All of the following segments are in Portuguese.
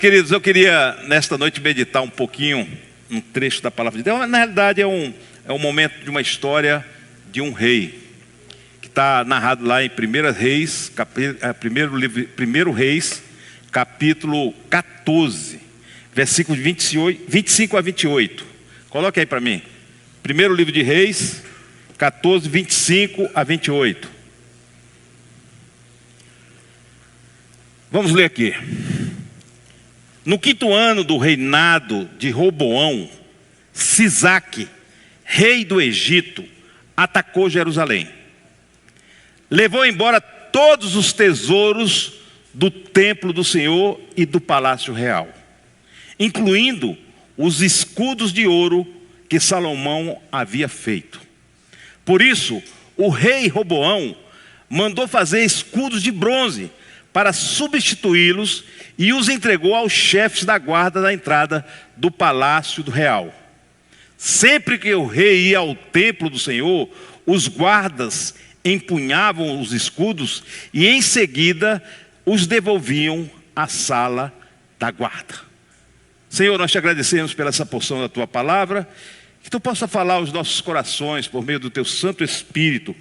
Queridos, eu queria nesta noite meditar um pouquinho um trecho da palavra de Deus. Na realidade é um momento de uma história de um rei, que está narrado lá em 1 Reis, primeiro Reis, capítulo 14, versículos 25 a 28. Coloque aí para mim. Primeiro livro de Reis, 14, 25 a 28. Vamos ler aqui. No 5º ano do reinado de Roboão, Sisaque, rei do Egito, atacou Jerusalém. Levou embora todos os tesouros do templo do Senhor e do palácio real, incluindo os escudos de ouro que Salomão havia feito. Por isso, o rei Roboão mandou fazer escudos de bronze para substituí-los e os entregou aos chefes da guarda da entrada do palácio do real. Sempre que o rei ia ao templo do Senhor, os guardas empunhavam os escudos e em seguida os devolviam à sala da guarda. Senhor, nós te agradecemos pela essa porção da tua palavra, que tu possa falar aos nossos corações por meio do teu Santo Espírito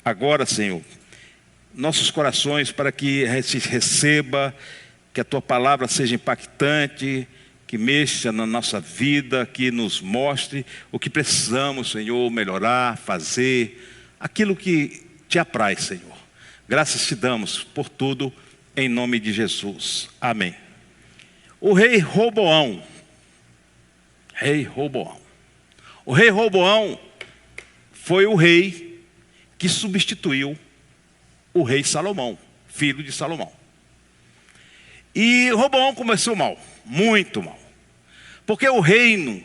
agora, Senhor. Nossos corações, para que a gente receba, que a tua palavra seja impactante, que mexa na nossa vida, que nos mostre o que precisamos, Senhor, melhorar, fazer, aquilo que te apraz, Senhor. Graças te damos por tudo, em nome de Jesus. Amém. O rei Roboão. O rei Roboão foi o rei que substituiu o rei Salomão, filho de Salomão. E Roboão começou mal, muito mal. Porque o reino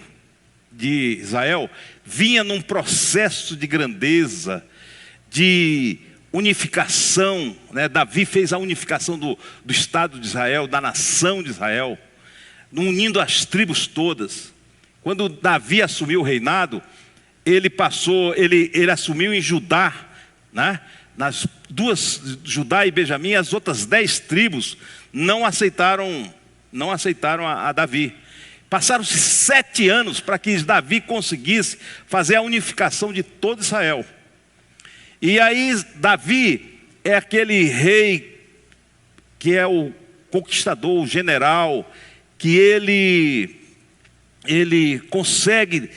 de Israel vinha num processo de grandeza, de unificação, né? Davi fez a unificação do Estado de Israel, da nação de Israel, unindo as tribos todas. Quando Davi assumiu o reinado, ele assumiu em Judá, né? Nas duas, Judá e Benjamim, as outras 10 tribos não aceitaram a Davi. Passaram-se 7 anos para que Davi conseguisse fazer a unificação de todo Israel. E aí Davi é aquele rei que é o conquistador, o general, que ele consegue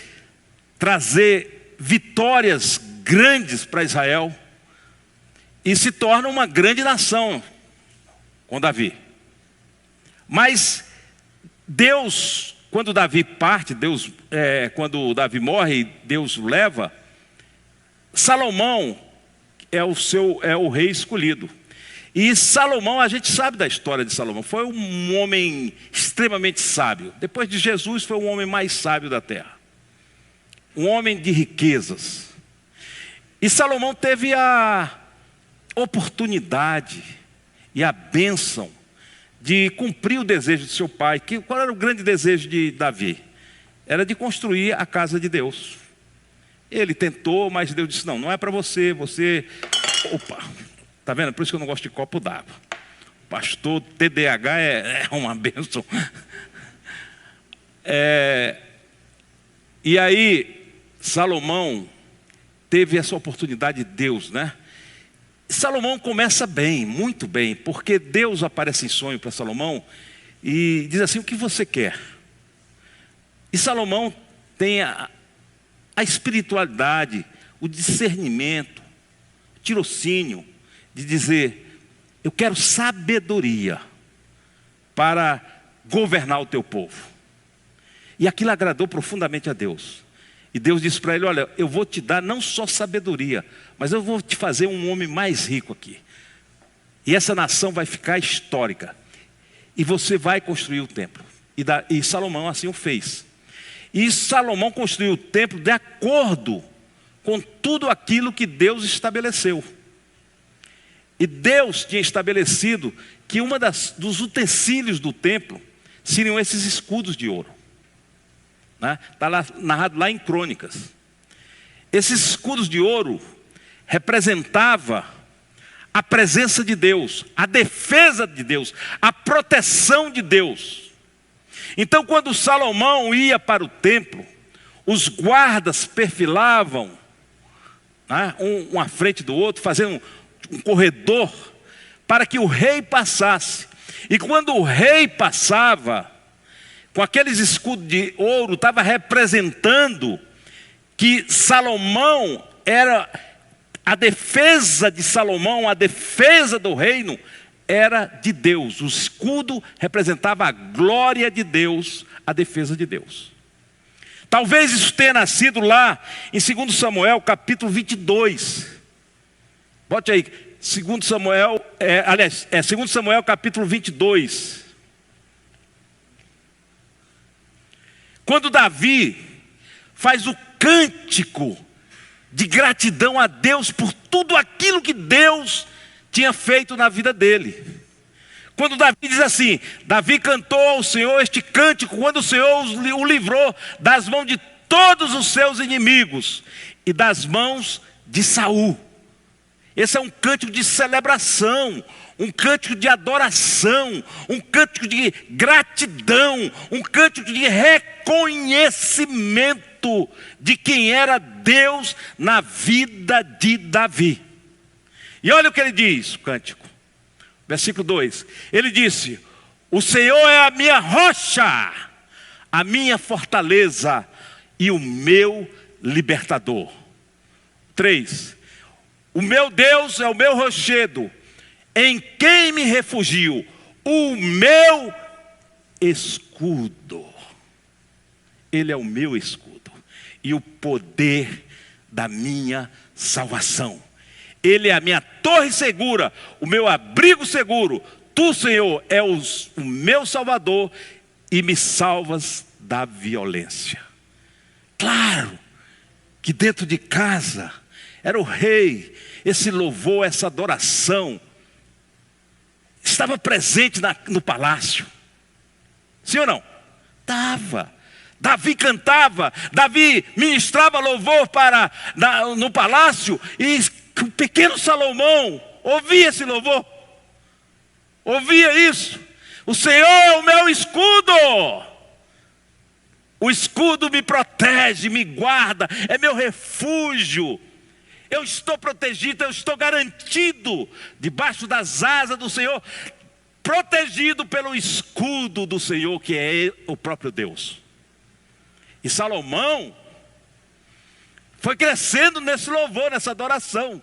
trazer vitórias grandes para Israel. E se torna uma grande nação com Davi. Mas Deus, quando Davi parte, quando Davi morre, Deus o leva. Salomão é o rei escolhido. E Salomão, a gente sabe da história de Salomão, foi um homem extremamente sábio. Depois de Jesus, foi o homem mais sábio da terra. Um homem de riquezas. E Salomão teve a oportunidade e a bênção de cumprir o desejo de seu pai. Qual era o grande desejo de Davi? Era de construir a casa de Deus. Ele tentou, mas Deus disse, não é para você, opa, tá vendo? Por isso que eu não gosto de copo d'água. Pastor, TDAH é uma bênção. E aí, Salomão teve essa oportunidade de Deus, né? Salomão começa bem, muito bem, porque Deus aparece em sonho para Salomão e diz assim, o que você quer? E Salomão tem a espiritualidade, o discernimento, o tirocínio de dizer, eu quero sabedoria para governar o teu povo. E aquilo agradou profundamente a Deus. E Deus disse para ele, olha, eu vou te dar não só sabedoria, mas eu vou te fazer um homem mais rico aqui. E essa nação vai ficar histórica. E você vai construir o templo. E Salomão assim o fez. E Salomão construiu o templo de acordo com tudo aquilo que Deus estabeleceu. E Deus tinha estabelecido que dos utensílios do templo seriam esses escudos de ouro. Está narrado lá em Crônicas. Esses escudos de ouro representavam a presença de Deus, a defesa de Deus, a proteção de Deus. Então, quando Salomão ia para o templo, os guardas perfilavam, né, um à frente do outro, fazendo um corredor para que o rei passasse. E quando o rei passava, com aqueles escudos de ouro, estava representando que Salomão era a defesa de Salomão, a defesa do reino era de Deus. O escudo representava a glória de Deus, a defesa de Deus. Talvez isso tenha nascido lá em 2 Samuel capítulo 22. Bote aí, 2 Samuel, 2 Samuel capítulo 22. Quando Davi faz o cântico de gratidão a Deus por tudo aquilo que Deus tinha feito na vida dele. Quando Davi diz assim, Davi cantou ao Senhor este cântico quando o Senhor o livrou das mãos de todos os seus inimigos e das mãos de Saul. Esse é um cântico de celebração, um cântico de adoração, um cântico de gratidão, um cântico de reconhecimento de quem era Deus na vida de Davi. E olha o que ele diz, o cântico, versículo 2. Ele disse, o Senhor é a minha rocha, a minha fortaleza e o meu libertador. 3. O meu Deus é o meu rochedo, em quem me refugio, o meu escudo. Ele é o meu escudo e o poder da minha salvação. Ele é a minha torre segura, o meu abrigo seguro. Tu, Senhor, és o meu Salvador e me salvas da violência. Claro que dentro de casa era o rei, esse louvor, essa adoração estava presente no palácio. Sim ou não? Estava. Davi cantava, Davi ministrava louvor no palácio, e o pequeno Salomão ouvia esse louvor, ouvia isso. O Senhor é o meu escudo, o escudo me protege, me guarda, é meu refúgio. Eu estou protegido, eu estou garantido debaixo das asas do Senhor, protegido pelo escudo do Senhor, que é o próprio Deus. E Salomão foi crescendo nesse louvor, nessa adoração.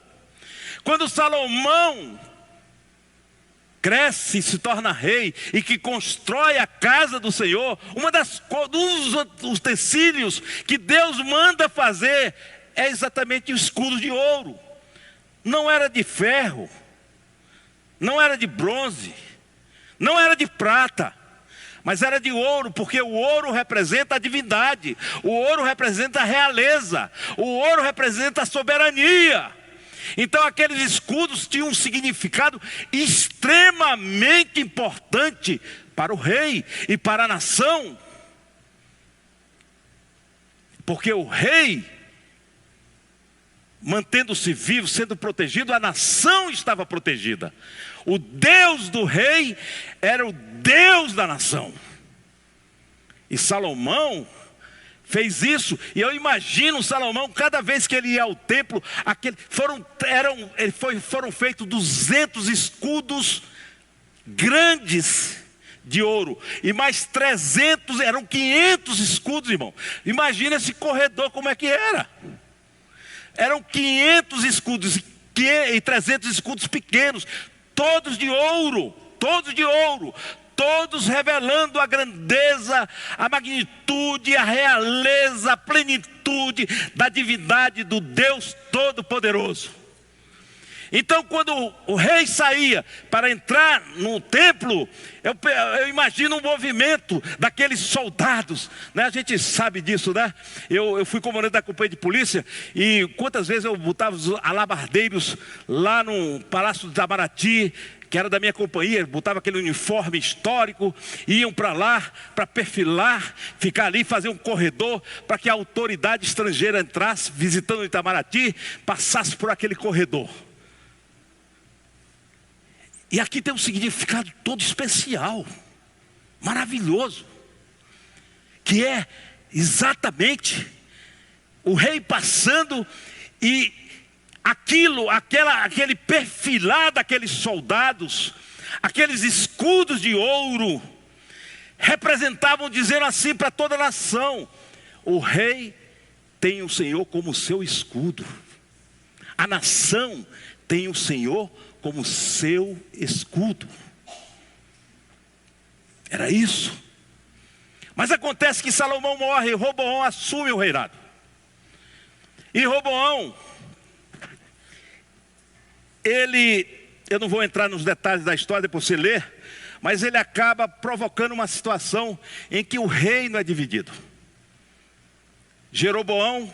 Quando Salomão cresce e se torna rei, e que constrói a casa do Senhor, dos utensílios que Deus manda fazer é exatamente o escudo de ouro. Não era de ferro, não era de bronze, não era de prata, mas era de ouro, porque o ouro representa a divindade, o ouro representa a realeza, o ouro representa a soberania. Então aqueles escudos tinham um significado extremamente importante para o rei e para a nação, porque o rei, mantendo-se vivo, sendo protegido, a nação estava protegida. O Deus do rei era o Deus da nação. E Salomão fez isso. E eu imagino Salomão, cada vez que ele ia ao templo, foram feitos 200 escudos grandes de ouro. E mais 300, eram 500 escudos, irmão. Imagina esse corredor como é que era. Eram 500 escudos e 300 escudos pequenos, todos de ouro, todos revelando a grandeza, a magnitude, a realeza, a plenitude da divindade do Deus Todo-Poderoso. Então, quando o rei saía para entrar no templo, eu imagino um movimento daqueles soldados, né? A gente sabe disso, né? Eu fui comandante da companhia de polícia, e quantas vezes eu botava os alabardeiros lá no Palácio do Itamaraty, que era da minha companhia, botava aquele uniforme histórico, iam para lá para perfilar, ficar ali, fazer um corredor para que a autoridade estrangeira entrasse, visitando o Itamaraty, passasse por aquele corredor. E aqui tem um significado todo especial, maravilhoso. que é exatamente o rei passando e aquele perfilar daqueles soldados, aqueles escudos de ouro, representavam, dizendo assim para toda a nação: o rei tem o Senhor como seu escudo, a nação tem o Senhor como seu escudo. Era isso. Mas acontece que Salomão morre e Roboão assume o reinado. E Roboão, eu não vou entrar nos detalhes da história, depois você ler, mas ele acaba provocando uma situação em que o reino é dividido. Jeroboão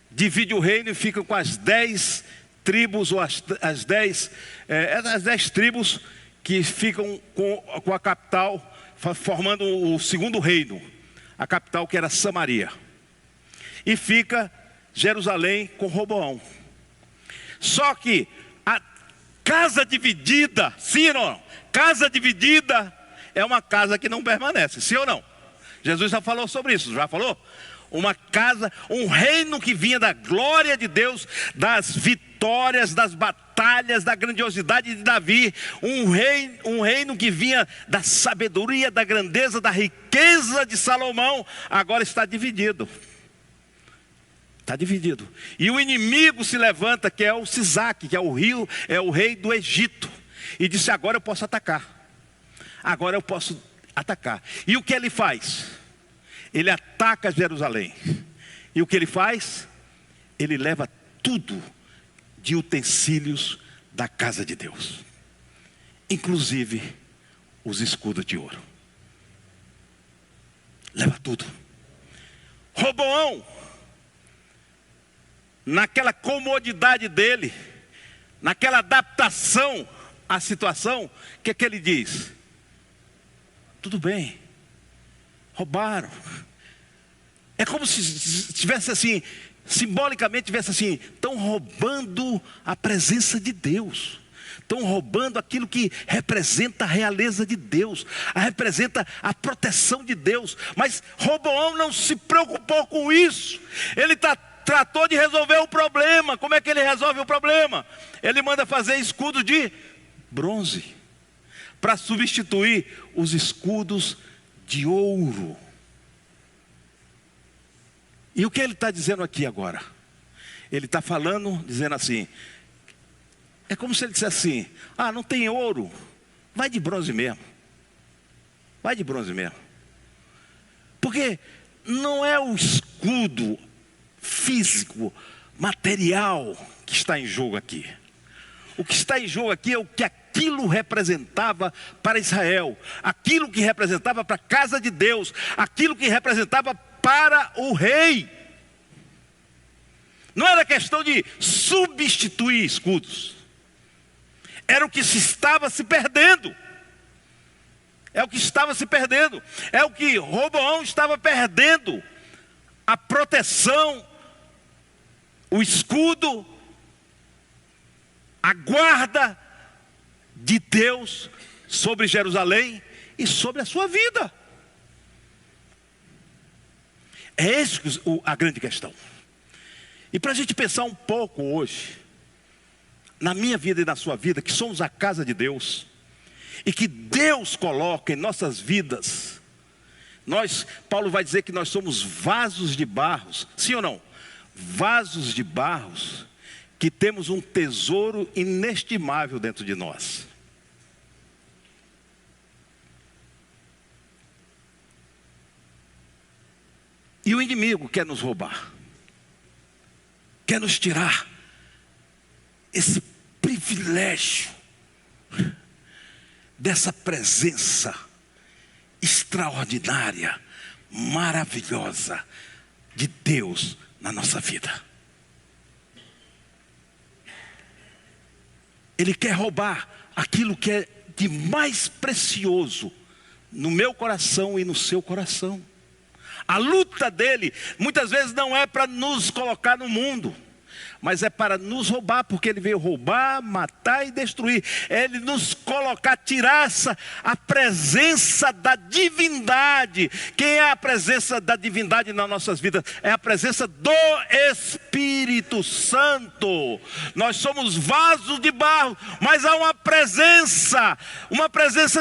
divide o reino e fica com as 10 tribos, ou as 10 tribos que ficam com a capital, formando o segundo reino, a capital que era Samaria. E fica Jerusalém com Roboão. Só que a casa dividida, sim ou não? Casa dividida é uma casa que não permanece, sim ou não? Jesus já falou sobre isso, já falou? Uma casa, um reino que vinha da glória de Deus, das vitórias, das batalhas, da grandiosidade de Davi. Um reino que vinha da sabedoria, da grandeza, da riqueza de Salomão, agora está dividido. Está dividido. E o inimigo se levanta, que é o Sisaque, que é o rei do Egito. E disse: agora eu posso atacar. Agora eu posso atacar. E o que ele faz? Ele ataca Jerusalém. E o que ele faz? Ele leva tudo de utensílios da casa de Deus, inclusive os escudos de ouro. Leva tudo. Roboão, naquela comodidade dele, naquela adaptação à situação, o que é que ele diz? Tudo bem, roubaram. É como se tivesse assim, simbolicamente tivesse assim: estão roubando a presença de Deus, estão roubando aquilo que representa a realeza de Deus, representa a proteção de Deus. Mas Roboão não se preocupou com isso. Ele tratou de resolver o problema. Como é que ele resolve o problema? Ele manda fazer escudos de bronze para substituir os escudos de ouro. E o que ele está dizendo aqui agora? Ele está falando, dizendo assim, é como se ele dissesse assim: ah, não tem ouro, vai de bronze mesmo. Vai de bronze mesmo. Porque não é o escudo físico, material que está em jogo aqui. O que está em jogo aqui é o que aquilo representava para Israel, aquilo que representava para a casa de Deus, aquilo que representava para o rei. Não era questão de substituir escudos, era o que estava se perdendo. É o que estava se perdendo. É o que Roboão estava perdendo: a proteção, o escudo, a guarda de Deus sobre Jerusalém e sobre a sua vida. É essa a grande questão. E para a gente pensar um pouco hoje, na minha vida e na sua vida, que somos a casa de Deus, e que Deus coloca em nossas vidas, Paulo vai dizer que nós somos vasos de barros, sim ou não? Vasos de barros, que temos um tesouro inestimável dentro de nós. E o inimigo quer nos roubar, quer nos tirar esse privilégio dessa presença extraordinária, maravilhosa de Deus na nossa vida. Ele quer roubar aquilo que é de mais precioso no meu coração e no seu coração. A luta dele muitas vezes não é para nos colocar no mundo, mas é para nos roubar, porque ele veio roubar, matar e destruir. Ele nos colocar, tirar a presença da divindade. Quem é a presença da divindade nas nossas vidas? É a presença do Espírito Santo. Nós somos vasos de barro, mas há uma presença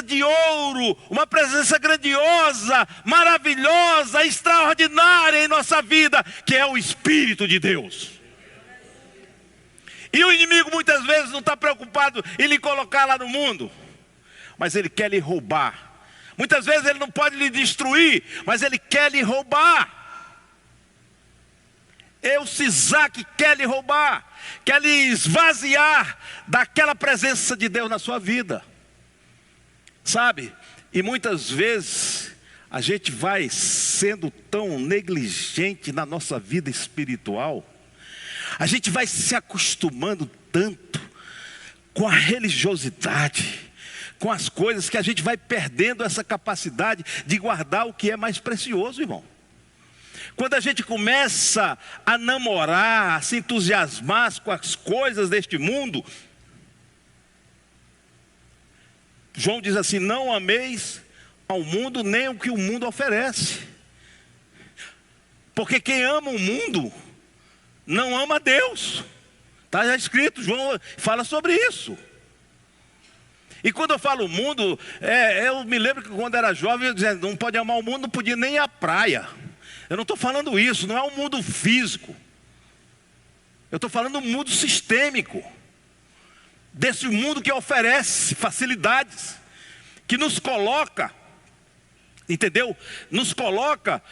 de ouro, uma presença grandiosa, maravilhosa, extraordinária em nossa vida, que é o Espírito de Deus. E o inimigo muitas vezes não está preocupado em lhe colocar lá no mundo, mas ele quer lhe roubar. Muitas vezes ele não pode lhe destruir, mas ele quer lhe roubar. Isaac quer lhe roubar, quer lhe esvaziar daquela presença de Deus na sua vida. Sabe? E muitas vezes a gente vai sendo tão negligente na nossa vida espiritual. A gente vai se acostumando tanto com a religiosidade, com as coisas, que a gente vai perdendo essa capacidade de guardar o que é mais precioso, irmão. Quando a gente começa a namorar, a se entusiasmar com as coisas deste mundo, João diz assim: não ameis ao mundo nem o que o mundo oferece. Porque quem ama o mundo não ama a Deus. Está já escrito, João fala sobre isso. E quando eu falo mundo, eu me lembro que quando era jovem eu dizia: não pode amar o mundo, não podia nem ir à praia. Eu não estou falando isso, não é um mundo físico. Eu estou falando um mundo sistêmico. Desse mundo que oferece facilidades, que nos coloca, entendeu? Nos coloca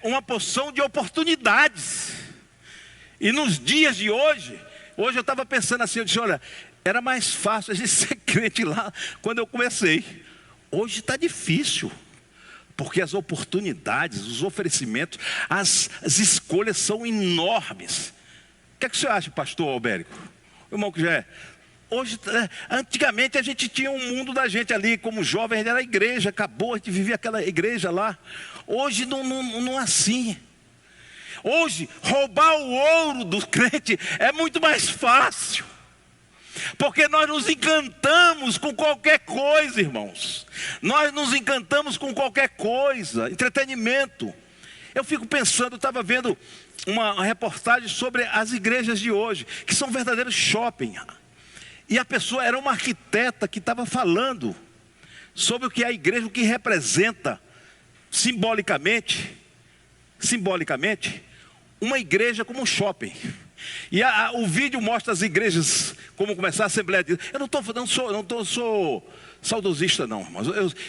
uma porção de oportunidades. E nos dias de hoje eu estava pensando assim, eu disse: olha, era mais fácil a gente ser crente lá quando eu comecei. Hoje está difícil, porque as oportunidades, os oferecimentos, as escolhas são enormes. O que é que você acha, pastor Albérico? O irmão que já é. Hoje, antigamente a gente tinha um mundo da gente ali, como jovem, era a igreja, acabou, a gente vivia aquela igreja lá. Hoje não é assim. Hoje, roubar o ouro do crente é muito mais fácil. Porque nós nos encantamos com qualquer coisa, irmãos. Nós nos encantamos com qualquer coisa, entretenimento. Eu fico pensando, eu estava vendo uma reportagem sobre as igrejas de hoje, que são verdadeiros shopping. E a pessoa era uma arquiteta que estava falando sobre o que é a igreja, o que representa simbolicamente, uma igreja como um shopping. E o vídeo mostra as igrejas, como começar a Assembleia de Deus. Eu não sou saudosista não, mas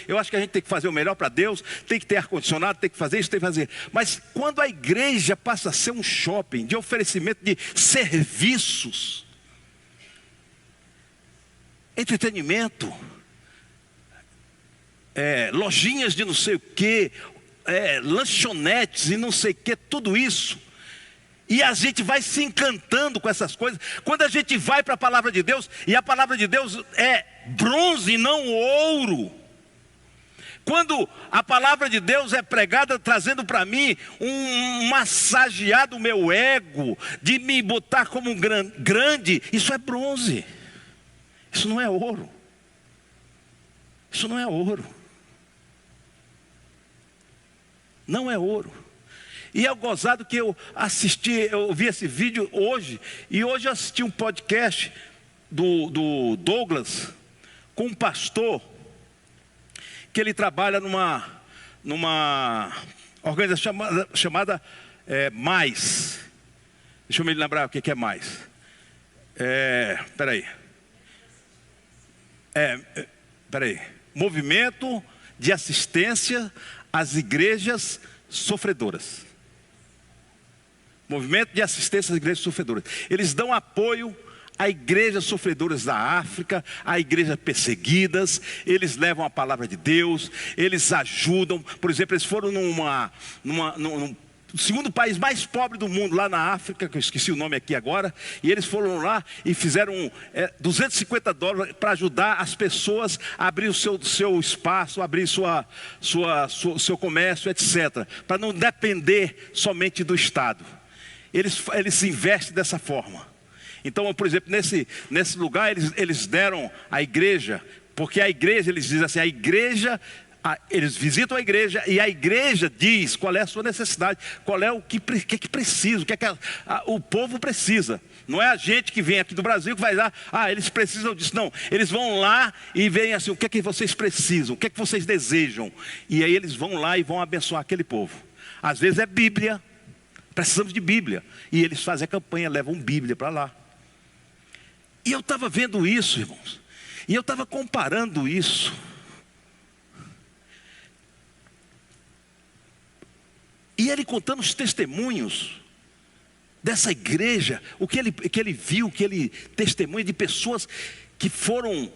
eu acho que a gente tem que fazer o melhor para Deus, tem que ter ar-condicionado, tem que fazer isso, tem que fazer. Mas quando a igreja passa a ser um shopping de oferecimento de serviços, entretenimento, lojinhas de não sei o que, lanchonetes e não sei o que, tudo isso. E a gente vai se encantando com essas coisas. Quando a gente vai para a palavra de Deus, e a palavra de Deus é bronze e não ouro. Quando a palavra de Deus é pregada, trazendo para mim um massagear do meu ego, de me botar como um grande, isso é bronze. Isso não é ouro. Isso não é ouro. Não é ouro. E é gozado que eu vi esse vídeo hoje. E hoje eu assisti um podcast do Douglas, com um pastor, que ele trabalha numa organização chamada Mais. Deixa eu me lembrar o que é Mais. Movimento de assistência às igrejas sofredoras. Movimento de assistência às igrejas sofredoras. Eles dão apoio a igrejas sofredoras da África, a igrejas perseguidas. Eles levam a palavra de Deus, eles ajudam. Por exemplo, eles foram num segundo país mais pobre do mundo, lá na África, que eu esqueci o nome aqui agora, e eles foram lá e fizeram $250 para ajudar as pessoas a abrir o seu espaço, abrir seu comércio, etc., para não depender somente do Estado. Eles se investem dessa forma. Então, por exemplo, nesse lugar eles deram a igreja, porque a igreja, eles dizem assim, eles visitam a igreja e a igreja diz qual é a sua necessidade, qual é o que precisa, o que o povo precisa. Não é a gente que vem aqui do Brasil que vai lá, eles precisam disso. Não, eles vão lá e veem assim, o que é que vocês precisam, o que é que vocês desejam. E aí eles vão lá e vão abençoar aquele povo. Às vezes é Bíblia, precisamos de Bíblia. E eles fazem a campanha, levam Bíblia para lá. E eu estava vendo isso, irmãos. E eu estava comparando isso. E ele contando os testemunhos dessa igreja, o que ele viu, que ele testemunha de pessoas que foram.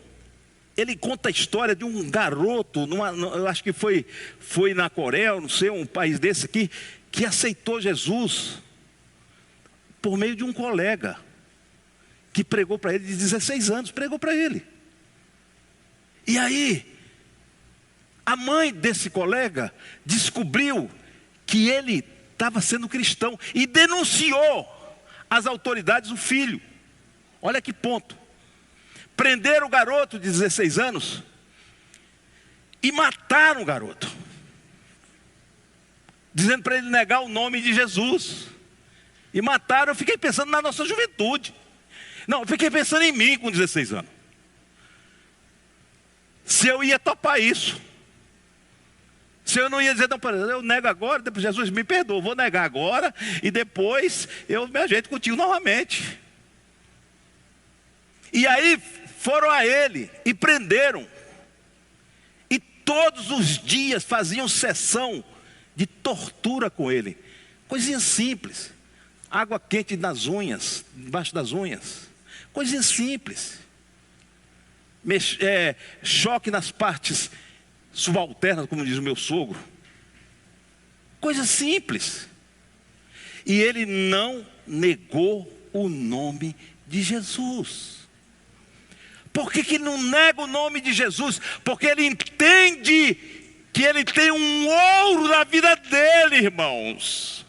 Ele conta a história de um garoto, eu acho que foi na Coreia, não sei, um país desse aqui, que aceitou Jesus por meio de um colega, que pregou para ele de 16 anos, pregou para ele. E aí, a mãe desse colega descobriu que ele estava sendo cristão e denunciou às autoridades o filho. Olha que ponto. Prenderam o garoto de 16 anos e mataram o garoto, dizendo para ele negar o nome de Jesus. E mataram. Eu fiquei pensando na nossa juventude. Não, eu fiquei pensando em mim com 16 anos. Se eu ia topar isso. Se eu não ia dizer, não, eu nego agora, depois Jesus me perdoa, vou negar agora e depois eu me ajeito contigo novamente. E aí foram a ele e prenderam. E todos os dias faziam sessão de tortura com ele. Coisinha simples. Água quente nas unhas, debaixo das unhas. Coisinha simples. Choque nas partes subalternas, como diz o meu sogro. Coisa simples. E ele não negou o nome de Jesus. Por que não nega o nome de Jesus? Porque ele entende que ele tem um ouro na vida dele, irmãos.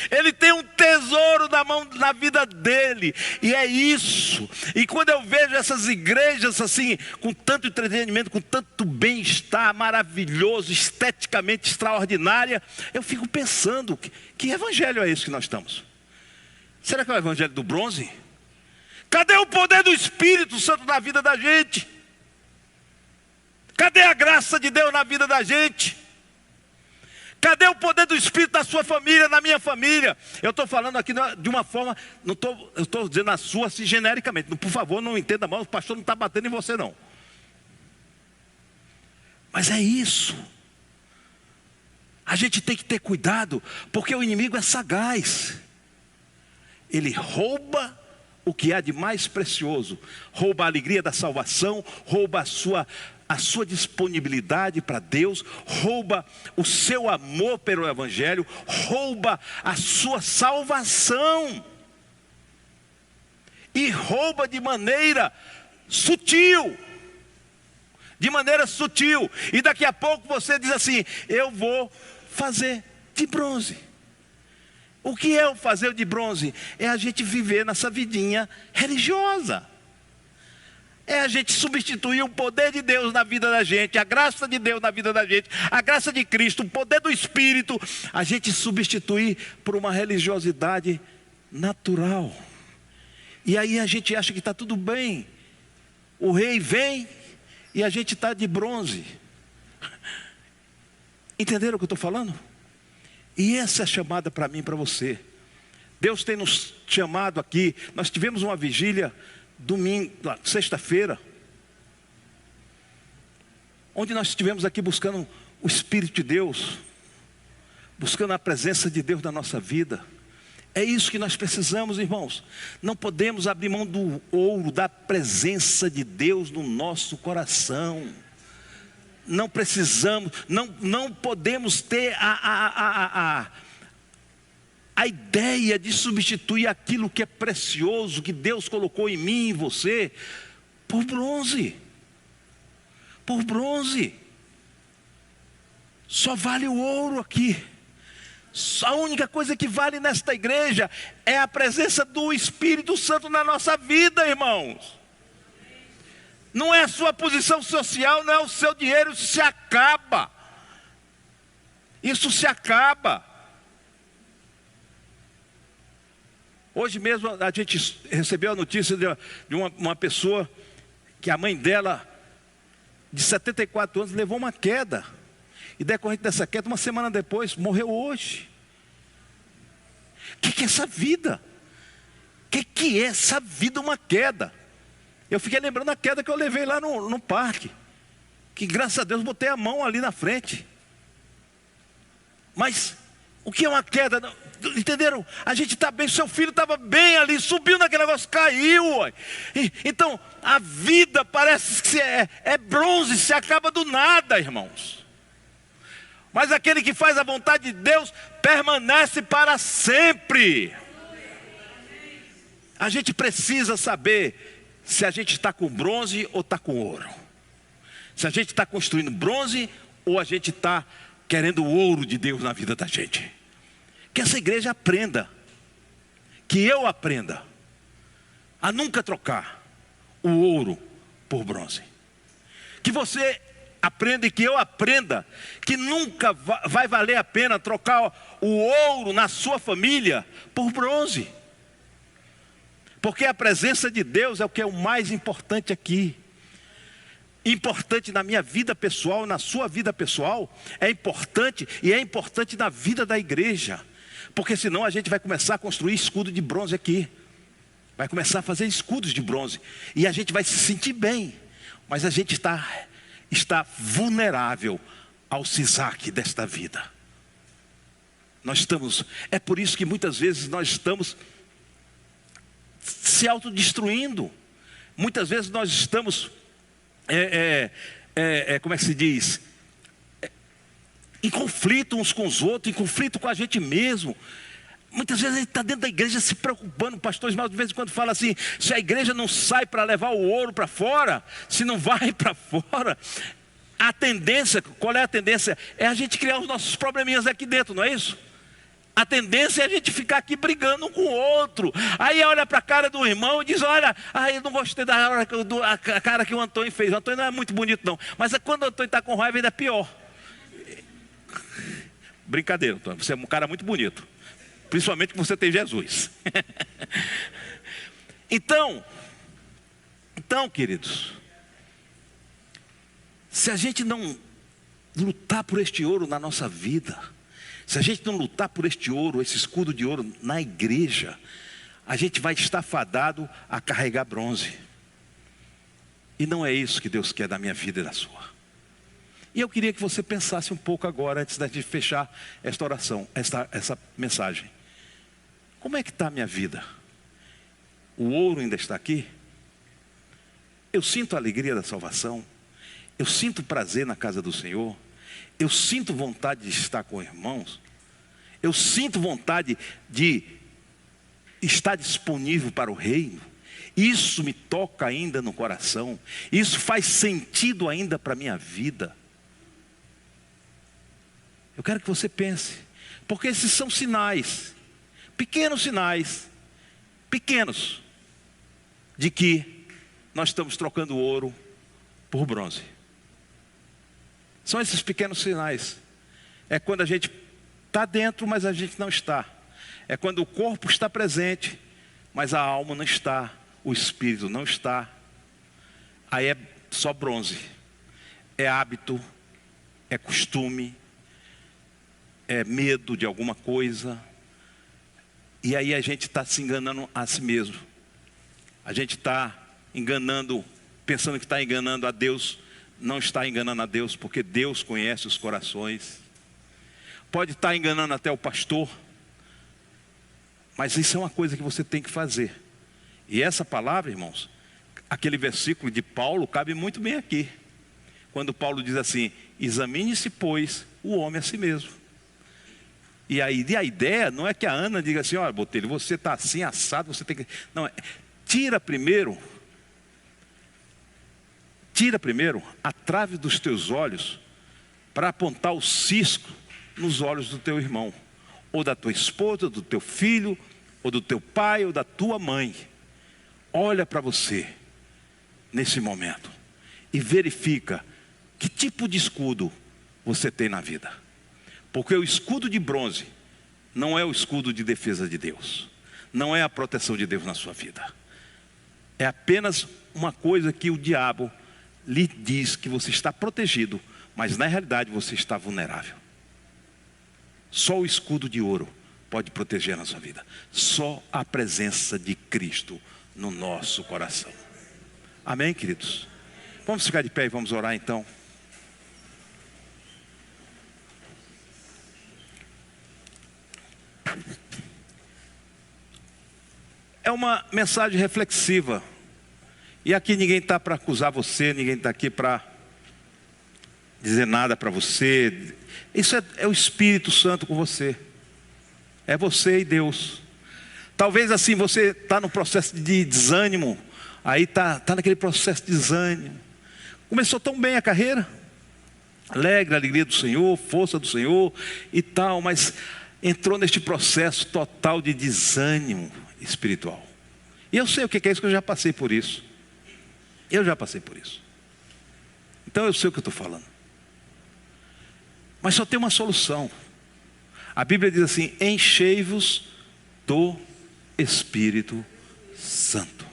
Ele tem um tesouro na vida dele. E é isso. E quando eu vejo essas igrejas assim, com tanto entretenimento, com tanto bem-estar maravilhoso, esteticamente extraordinária, eu fico pensando, que evangelho é esse que nós estamos? Será que é o evangelho do bronze? Cadê o poder do Espírito Santo na vida da gente? Cadê a graça de Deus na vida da gente? Cadê o poder do Espírito na sua família, na minha família? Eu estou falando aqui de uma forma, eu estou dizendo a sua assim genericamente. Por favor, não entenda mal, o pastor não está batendo em você não. Mas é isso. A gente tem que ter cuidado, porque o inimigo é sagaz. Ele rouba o que há de mais precioso. Rouba a alegria da salvação, rouba a sua disponibilidade para Deus, rouba o seu amor pelo Evangelho, rouba a sua salvação. E rouba de maneira sutil. De maneira sutil. E daqui a pouco você diz assim, eu vou fazer de bronze. O que é o fazer de bronze? É a gente viver nessa vidinha religiosa. É a gente substituir o poder de Deus na vida da gente, a graça de Deus na vida da gente, a graça de Cristo, o poder do Espírito, a gente substituir por uma religiosidade natural. E aí a gente acha que está tudo bem. O rei vem e a gente está de bronze. Entenderam o que eu estou falando? E essa é a chamada para mim e para você. Deus tem nos chamado aqui. Nós tivemos uma vigília sexta-feira, onde nós estivemos aqui buscando o Espírito de Deus, buscando a presença de Deus na nossa vida. É isso que nós precisamos, irmãos. Não podemos abrir mão do ouro, da presença de Deus no nosso coração. Não precisamos, não podemos ter a ideia de substituir aquilo que é precioso, que Deus colocou em mim e em você, por bronze. Por bronze. Só vale o ouro aqui. A única coisa que vale nesta igreja é a presença do Espírito Santo na nossa vida, irmãos. Não é a sua posição social, não é o seu dinheiro, isso se acaba. Isso se acaba. Hoje mesmo a gente recebeu a notícia de uma pessoa que a mãe dela, de 74 anos, levou uma queda. E decorrente dessa queda, uma semana depois, morreu hoje. O que é essa vida? O que é essa vida, uma queda? Eu fiquei lembrando a queda que eu levei lá no parque. Que graças a Deus botei a mão ali na frente. Mas o que é uma queda? Entenderam? A gente está bem, seu filho estava bem ali, subiu naquele negócio, caiu. Então a vida parece que é bronze, se acaba do nada, irmãos. Mas aquele que faz a vontade de Deus permanece para sempre. A gente precisa saber se a gente está com bronze ou está com ouro. Se a gente está construindo bronze ou a gente está querendo o ouro de Deus na vida da gente. Que essa igreja aprenda, que eu aprenda a nunca trocar o ouro por bronze. Que você aprenda e que eu aprenda que nunca vai valer a pena trocar o ouro na sua família por bronze. Porque a presença de Deus é o que é o mais importante aqui. Importante na minha vida pessoal, na sua vida pessoal, é importante e é importante na vida da igreja. Porque senão a gente vai começar a construir escudo de bronze aqui. Vai começar a fazer escudos de bronze. E a gente vai se sentir bem. Mas a gente está vulnerável ao sisaque desta vida. É por isso que muitas vezes nós estamos se autodestruindo. Muitas vezes nós estamos, como é que se diz? Em conflito uns com os outros, em conflito com a gente mesmo. Muitas vezes a gente está dentro da igreja se preocupando. O pastor Ismael de vez em quando fala assim: se a igreja não sai para levar o ouro para fora, se não vai para fora, a tendência, qual é a tendência? É a gente criar os nossos probleminhas aqui dentro, não é isso? A tendência é a gente ficar aqui brigando um com o outro. Aí olha para a cara do irmão e diz: olha, eu não gostei da cara que o Antônio fez. O Antônio não é muito bonito não, mas quando o Antônio está com raiva ainda é pior. Brincadeira, Antônio, você é um cara muito bonito. Principalmente que você tem Jesus. Então, queridos, se a gente não lutar por este ouro na nossa vida, se a gente não lutar por este ouro, esse escudo de ouro na igreja, a gente vai estar fadado a carregar bronze. E não é isso que Deus quer da minha vida e da sua. E eu queria que você pensasse um pouco agora, antes de fechar esta oração, essa mensagem. Como é que está a minha vida? O ouro ainda está aqui? Eu sinto a alegria da salvação? Eu sinto prazer na casa do Senhor? Eu sinto vontade de estar com irmãos? Eu sinto vontade de estar disponível para o reino? Isso me toca ainda no coração? Isso faz sentido ainda para a minha vida? Eu quero que você pense, porque esses são sinais, pequenos sinais, pequenos, de que nós estamos trocando ouro por bronze. São esses pequenos sinais. É quando a gente está dentro, mas a gente não está. É quando o corpo está presente, mas a alma não está, o espírito não está. Aí é só bronze. É hábito, é costume, é medo de alguma coisa. E aí a gente está se enganando a si mesmo. A gente está enganando, pensando que está enganando a Deus. Não está enganando a Deus, porque Deus conhece os corações. Pode estar enganando até o pastor, mas isso é uma coisa que você tem que fazer. E essa palavra, irmãos, aquele versículo de Paulo cabe muito bem aqui. Quando Paulo diz assim: examine-se, pois, o homem a si mesmo. E aí a ideia não é que a Ana diga assim: olha, Botelho, você está assim, assado, você tem que... Não, tira primeiro a trave dos teus olhos para apontar o cisco nos olhos do teu irmão. ou da tua esposa, ou do teu filho, ou do teu pai, ou da tua mãe, olha para você nesse momento e verifica que tipo de escudo você tem na vida. Porque o escudo de bronze não é o escudo de defesa de Deus, não é a proteção de Deus na sua vida. É apenas uma coisa que o diabo lhe diz que você está protegido, mas na realidade você está vulnerável. Só o escudo de ouro pode proteger a sua vida. Só a presença de Cristo no nosso coração. Amém, queridos? Vamos ficar de pé e vamos orar então. É uma mensagem reflexiva. E aqui ninguém está para acusar você, ninguém está aqui para dizer nada para você. Isso é o Espírito Santo com você. É você e Deus. Talvez assim você está no processo de desânimo. Aí está naquele processo de desânimo. Começou tão bem a carreira. Alegre, alegria do Senhor, força do Senhor e tal. Mas entrou neste processo total de desânimo espiritual. E eu sei o que é isso, que eu já passei por isso. Eu já passei por isso. Então eu sei o que eu estou falando. Mas só tem uma solução. A Bíblia diz assim: enchei-vos do Espírito Santo.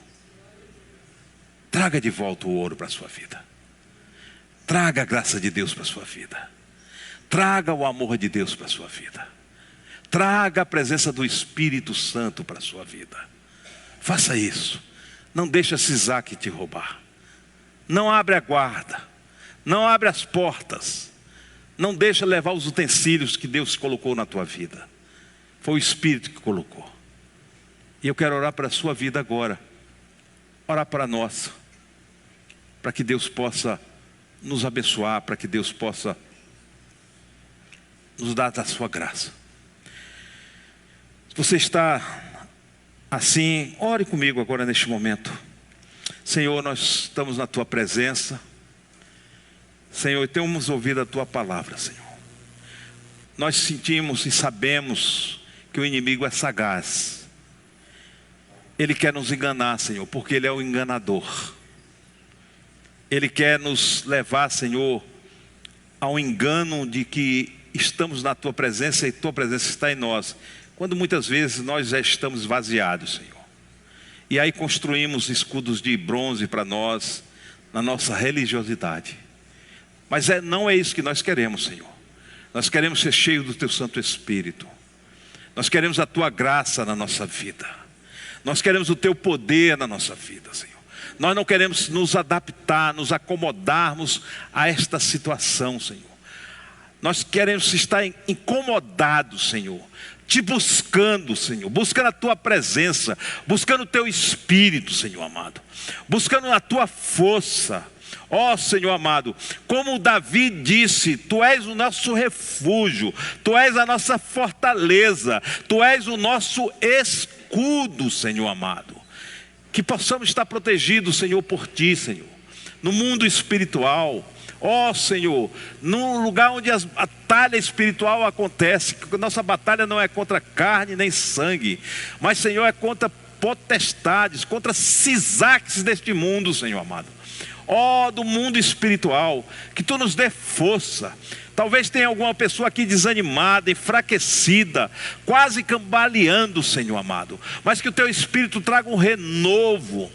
Traga de volta o ouro para a sua vida. Traga a graça de Deus para a sua vida. Traga o amor de Deus para a sua vida. Traga a presença do Espírito Santo para a sua vida. Faça isso. Não deixe Sisaque te roubar. Não abre a guarda. Não abre as portas. Não deixa levar os utensílios que Deus colocou na tua vida. Foi o Espírito que colocou. E eu quero orar para a sua vida agora. Orar para nós. Para que Deus possa nos abençoar. Para que Deus possa nos dar da sua graça. Se você está assim, ore comigo agora neste momento. Senhor, nós estamos na tua presença. Senhor, temos ouvido a tua palavra, Senhor. Nós sentimos e sabemos que o inimigo é sagaz. Ele quer nos enganar, Senhor, porque ele é o enganador. Ele quer nos levar, Senhor, ao engano de que estamos na tua presença e tua presença está em nós, quando muitas vezes nós já estamos esvaziados, Senhor. E aí construímos escudos de bronze para nós, na nossa religiosidade. Mas não é isso que nós queremos, Senhor. Nós queremos ser cheios do teu Santo Espírito. Nós queremos a tua graça na nossa vida. Nós queremos o teu poder na nossa vida, Senhor. Nós não queremos nos adaptar, nos acomodarmos a esta situação, Senhor. Nós queremos estar incomodados, Senhor, te buscando, Senhor, buscando a tua presença, buscando o teu Espírito, Senhor amado, buscando a tua força. Ó Senhor amado, como Davi disse, tu és o nosso refúgio, tu és a nossa fortaleza, tu és o nosso escudo, Senhor amado. Que possamos estar protegidos, Senhor, por ti, Senhor, no mundo espiritual. Ó Senhor, num lugar onde a batalha espiritual acontece, que nossa batalha não é contra carne nem sangue, mas, Senhor, é contra potestades, contra Sisaques deste mundo, Senhor amado. Ó, do mundo espiritual, que tu nos dê força. Talvez tenha alguma pessoa aqui desanimada, enfraquecida, quase cambaleando, Senhor amado. Mas que o teu Espírito traga um renovo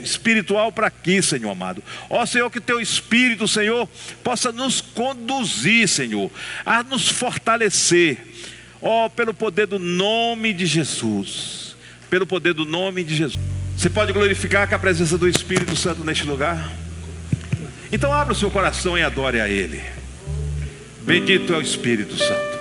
espiritual para aqui, Senhor amado. Ó Senhor, que o teu Espírito, Senhor, possa nos conduzir, Senhor, a nos fortalecer. Ó, pelo poder do nome de Jesus. Pelo poder do nome de Jesus. Você pode glorificar com a presença do Espírito Santo neste lugar? Então abra o seu coração e adore a Ele. Bendito é o Espírito Santo.